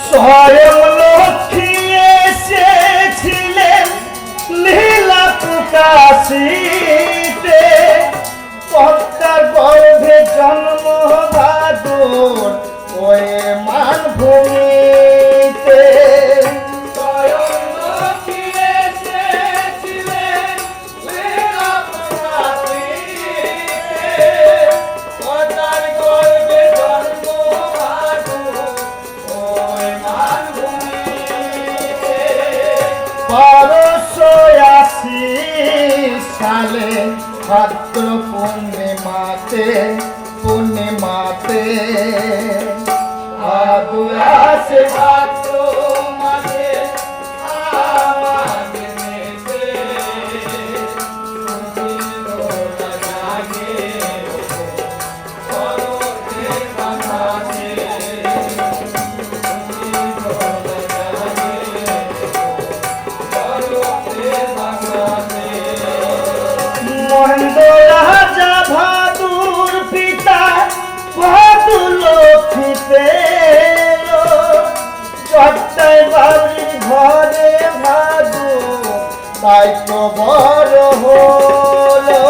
স্বয়ং লক্ষ্মী এসেছিলেন লীলা প্রকাশিতে, পদ্মার গর্ভে জন্ম বাদুর ওই মানভূমিতে। সালে ভাদ্র পূর্ণিমাতে আগুন আসে ভাদ্র মাসে আমাদের মেতে, জাগে করতে বাঁধাতে, মহেন্দ্র রাজা ভাদুর পিতা ভাদুর লক্ষ্মী পেল, চট্টাই বাউরির ঘরে ভাদু তাই তো বড় হলো।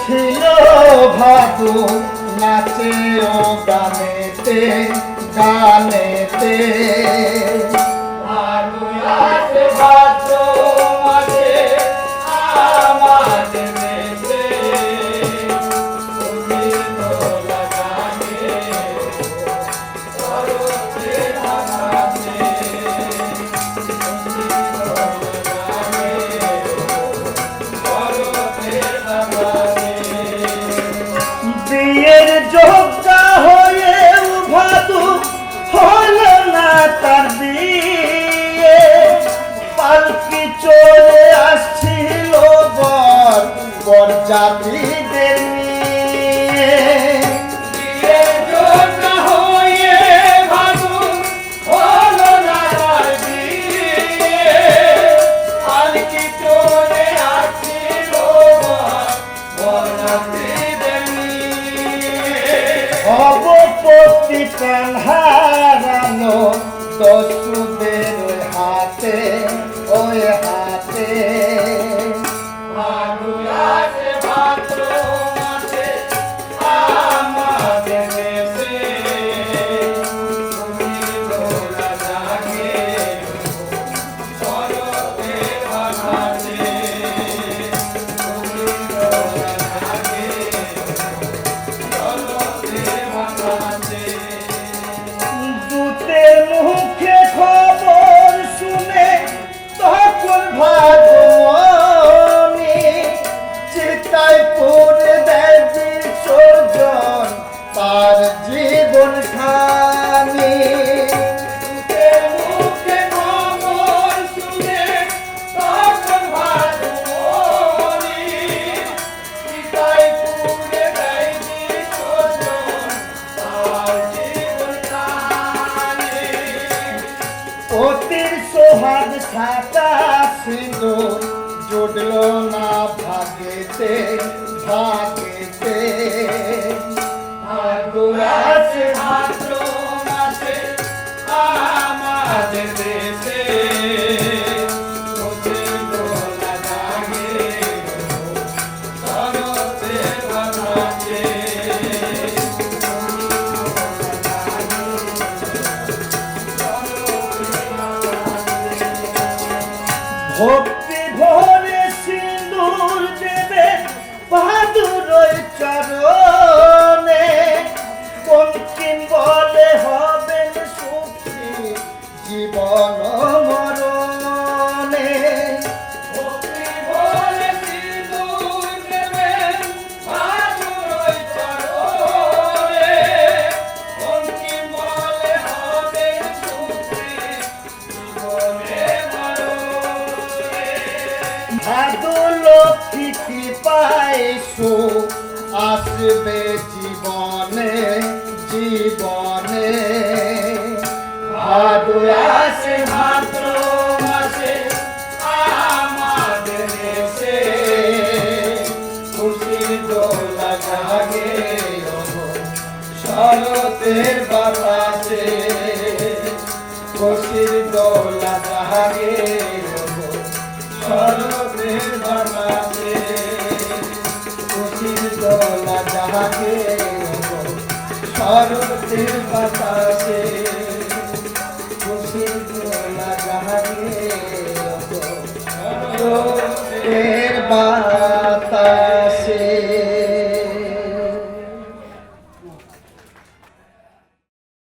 ছিল ভাদু নাচে ও গানেতে গানেতে, ভাদু আসে ভাদ্র মাসে আমাদের মেতে, দোলা গানে করতে বাঁধাতে, বিয়ের যোগ্যা হয়ে ভাদু হল না তার বিয়ে, পালকি চলে আসছিল বরযাত্রীদের নিয়ে। বিয়ের যোগ্যা হয়ে ভাদু হল না তার বিয়ে, পালকি চলে আসছিল বরযাত্রীদের অবপতি প্রাণ হারানো দস্যুদের হাতে ওই হাতে, ভাদু আসে ভাদ্র মাসে আমাদের দেশে, দোলা জাগে করতে বাঁধাতে, দূতের মুখে খবর শুনে তখন ভাদুমণি চিতায় পুরে দেয় বিসর্জন তার জীবন খানি। দূতের মুখে খবর শুনে তখন ভাদুমণি চিতায় পুরে দেয় বিসর্জন তার জীবন খানি। অতির সোহাগ ছাতা সিঁদুর জুটল না ভাগেতে ভাগেতে, ভাদু আসে ভাদ্র মাসে আমাদের দেশে, দোলা জাগে করতে বাঁধাতে, ভক্তি ভরে সিঁদুর দেবে ভাদুর চরণে, বঙ্কিম বলে হবেন সুখী জীবন মরণে। ভক্তি ভরে সিঁদুর দেবে ভাদুর চরণে, বঙ্কিম বলে হবেন সুখী জীবনে ভাদু লক্ষ্মী কৃপায় সুখ আসবে জীবনে জীবনে ভাদু আসে ভাদ্র মাসে আমাদের দেশে খুশির দোলা জাগে শরতের বাতাসে খুশির দোলা জাগে শরতের বাতাসে খুশির দোলা জাগে শরতের বাতাসে খুশির দোলা জাগে শরতের বাতাসে